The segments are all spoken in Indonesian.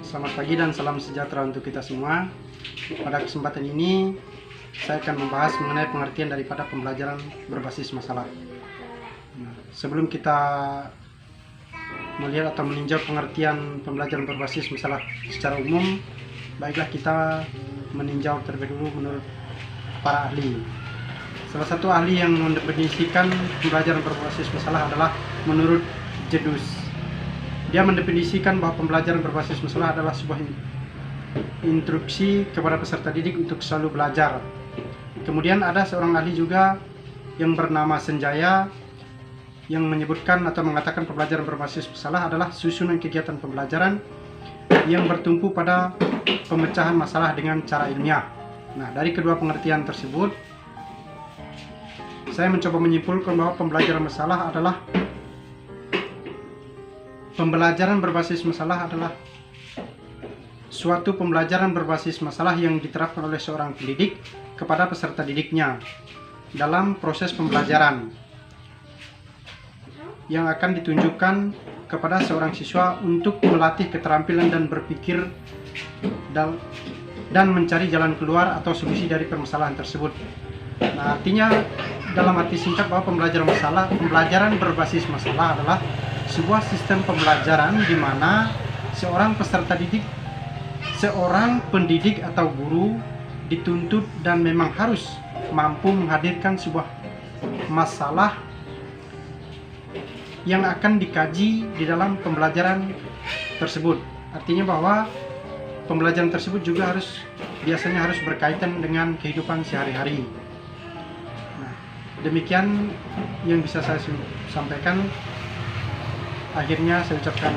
Selamat pagi dan salam sejahtera untuk kita semua. Pada kesempatan ini saya akan membahas mengenai pengertian daripada pembelajaran berbasis masalah. Sebelum kita melihat atau meninjau pengertian pembelajaran berbasis masalah secara umum, baiklah kita meninjau terlebih dulu menurut para ahli. Salah satu ahli yang mendefinisikan pembelajaran berbasis masalah adalah menurut Jedus. Dia mendefinisikan bahwa pembelajaran berbasis masalah adalah sebuah instruksi kepada peserta didik untuk selalu belajar. Kemudian ada seorang ahli juga yang bernama Senjaya yang menyebutkan atau mengatakan pembelajaran berbasis masalah adalah susunan kegiatan pembelajaran yang bertumpu pada pemecahan masalah dengan cara ilmiah. Nah, dari kedua pengertian tersebut, saya mencoba menyimpulkan bahwa pembelajaran masalah adalah pembelajaran berbasis masalah adalah suatu pembelajaran berbasis masalah yang diterapkan oleh seorang pendidik kepada peserta didiknya dalam proses pembelajaran yang akan ditunjukkan kepada seorang siswa untuk melatih keterampilan dan berpikir dan mencari jalan keluar atau solusi dari permasalahan tersebut. Nah, artinya dalam arti singkat bahwa pembelajaran berbasis masalah adalah sebuah sistem pembelajaran di mana seorang pendidik atau guru dituntut dan memang harus mampu menghadirkan sebuah masalah yang akan dikaji di dalam pembelajaran tersebut. Artinya bahwa pembelajaran tersebut juga biasanya harus berkaitan dengan kehidupan sehari-hari. Nah, demikian yang bisa saya sampaikan. Akhirnya saya ucapkan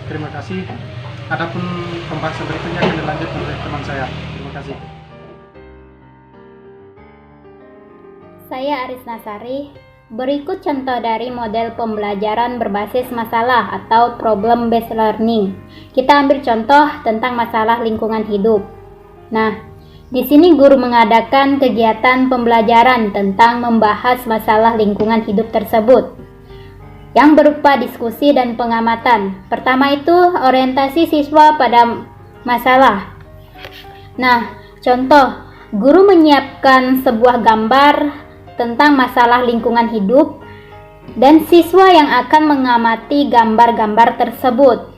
terima kasih. Adapun pembahasan berikutnya akan dilanjutkan oleh teman saya. Terima kasih. Saya Aris Nasari. Berikut contoh dari model pembelajaran berbasis masalah atau problem based learning. Kita ambil contoh tentang masalah lingkungan hidup. Nah, di sini guru mengadakan kegiatan pembelajaran tentang membahas masalah lingkungan hidup tersebut yang berupa diskusi dan pengamatan. Pertama itu orientasi siswa pada masalah. Nah, contoh, guru menyiapkan sebuah gambar tentang masalah lingkungan hidup dan siswa yang akan mengamati gambar-gambar tersebut.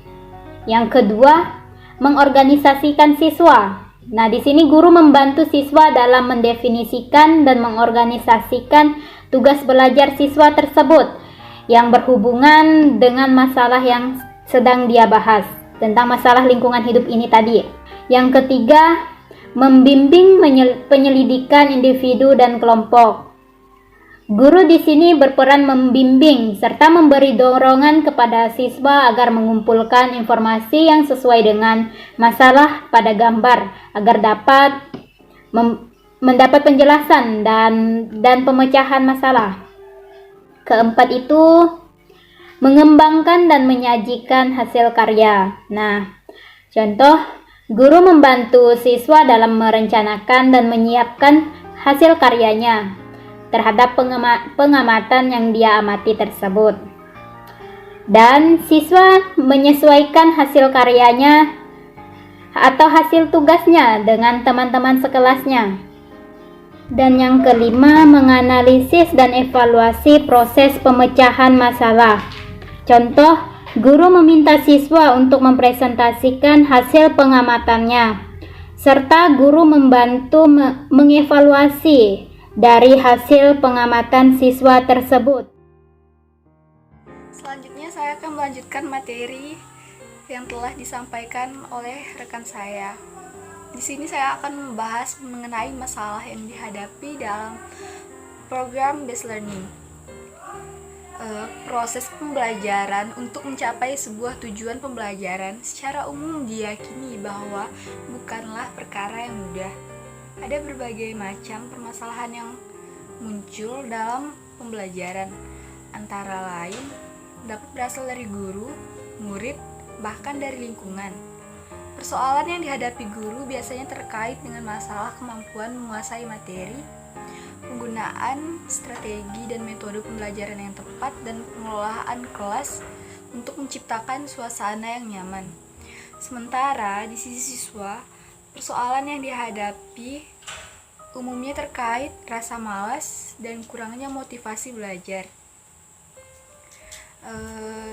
Yang kedua, mengorganisasikan siswa. Nah, di sini guru membantu siswa dalam mendefinisikan dan mengorganisasikan tugas belajar siswa tersebut yang berhubungan dengan masalah yang sedang dia bahas, tentang masalah lingkungan hidup ini tadi. Yang ketiga, membimbing penyelidikan individu dan kelompok. Guru di sini berperan membimbing serta memberi dorongan kepada siswa agar mengumpulkan informasi yang sesuai dengan masalah pada gambar agar dapat mendapat penjelasan dan pemecahan masalah. Keempat itu mengembangkan dan menyajikan hasil karya. Nah, contoh, guru membantu siswa dalam merencanakan dan menyiapkan hasil karyanya terhadap pengamatan yang dia amati tersebut. Dan siswa menyesuaikan hasil karyanya atau hasil tugasnya dengan teman-teman sekelasnya. Dan yang kelima, menganalisis dan evaluasi proses pemecahan masalah. Contoh, guru meminta siswa untuk mempresentasikan hasil pengamatannya, serta guru membantu mengevaluasi dari hasil pengamatan siswa tersebut. Selanjutnya saya akan melanjutkan materi yang telah disampaikan oleh rekan saya. Di sini saya akan membahas mengenai masalah yang dihadapi dalam program based learning. Proses pembelajaran untuk mencapai sebuah tujuan pembelajaran secara umum diyakini bahwa bukanlah perkara yang mudah. Ada berbagai macam permasalahan yang muncul dalam pembelajaran, antara lain dapat berasal dari guru, murid, bahkan dari lingkungan. Persoalan yang dihadapi guru biasanya terkait dengan masalah kemampuan menguasai materi, penggunaan strategi dan metode pembelajaran yang tepat, dan pengelolaan kelas untuk menciptakan suasana yang nyaman. Sementara di sisi siswa, persoalan yang dihadapi umumnya terkait rasa malas dan kurangnya motivasi belajar.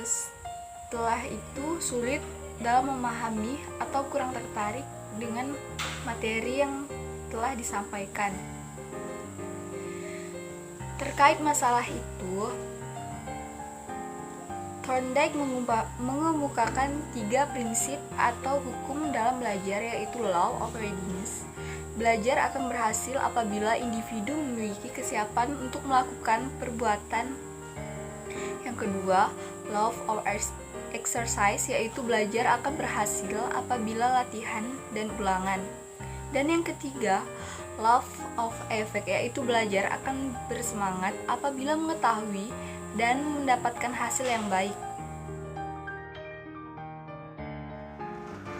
Setelah itu sulit dalam memahami atau kurang tertarik dengan materi yang telah disampaikan. Terkait masalah itu, Thorndike mengemukakan 3 prinsip atau hukum dalam belajar, yaitu law of readiness. Belajar akan berhasil apabila individu memiliki kesiapan untuk melakukan perbuatan. Yang kedua, law of exercise, yaitu belajar akan berhasil apabila latihan dan ulangan. Dan yang ketiga, law of effect, yaitu belajar akan bersemangat apabila mengetahui dan mendapatkan hasil yang baik.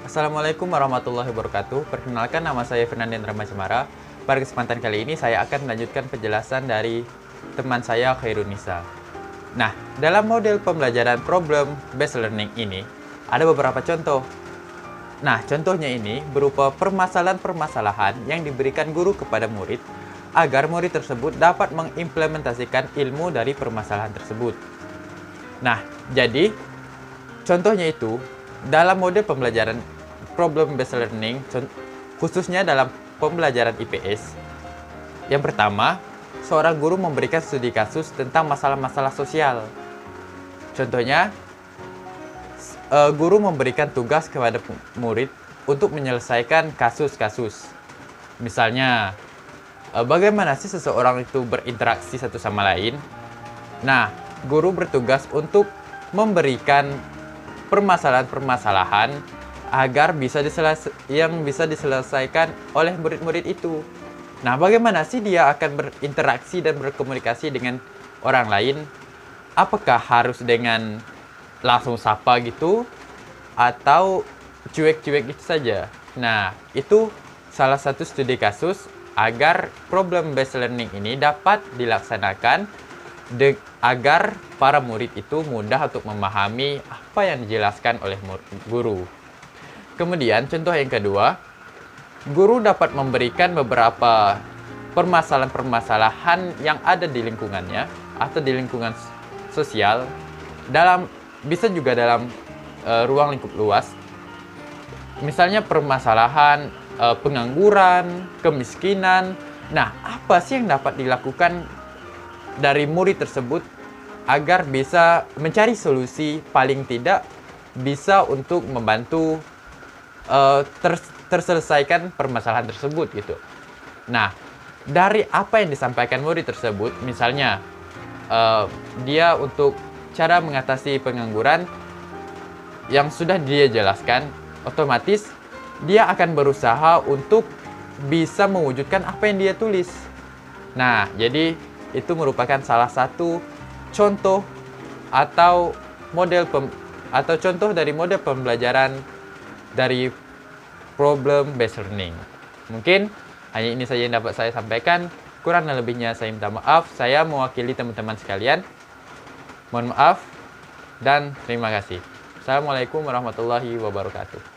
Assalamualaikum warahmatullahi wabarakatuh. Perkenalkan, nama saya Fernandendra Macemara. Pada kesempatan kali ini saya akan melanjutkan penjelasan dari teman saya Khairunisa. Nah, dalam model pembelajaran problem based learning ini ada beberapa contoh. Nah, contohnya ini berupa permasalahan-permasalahan yang diberikan guru kepada murid agar murid tersebut dapat mengimplementasikan ilmu dari permasalahan tersebut. Nah, jadi contohnya itu dalam model pembelajaran problem based learning, khususnya dalam pembelajaran IPS. Yang pertama, seorang guru memberikan studi kasus tentang masalah-masalah sosial. Contohnya, guru memberikan tugas kepada murid untuk menyelesaikan kasus-kasus. Misalnya, bagaimana sih seseorang itu berinteraksi satu sama lain? Nah, guru bertugas untuk memberikan permasalahan-permasalahan agar bisa diselesaikan oleh murid-murid itu. Nah, bagaimana sih dia akan berinteraksi dan berkomunikasi dengan orang lain? Apakah harus dengan langsung sapa gitu? Atau cuek-cuek gitu saja? Nah, itu salah satu studi kasus agar problem based learning ini dapat dilaksanakan agar para murid itu mudah untuk memahami apa yang dijelaskan oleh guru. Kemudian contoh yang kedua, guru dapat memberikan beberapa permasalahan-permasalahan yang ada di lingkungannya atau di lingkungan sosial, bisa juga dalam ruang lingkup luas. Misalnya permasalahan pengangguran, kemiskinan. Nah, apa sih yang dapat dilakukan dari murid tersebut agar bisa mencari solusi, paling tidak bisa untuk membantu terselesaikan permasalahan tersebut gitu. Nah, dari apa yang disampaikan murid tersebut, misalnya dia untuk cara mengatasi pengangguran yang sudah dia jelaskan, otomatis dia akan berusaha untuk bisa mewujudkan apa yang dia tulis. Nah, jadi itu merupakan salah satu contoh atau contoh dari model pembelajaran dari problem based learning. Mungkin hanya ini saja yang dapat saya sampaikan. Kurang dan lebihnya saya minta maaf. Saya mewakili teman-teman sekalian. Mohon maaf dan terima kasih. Assalamualaikum warahmatullahi wabarakatuh.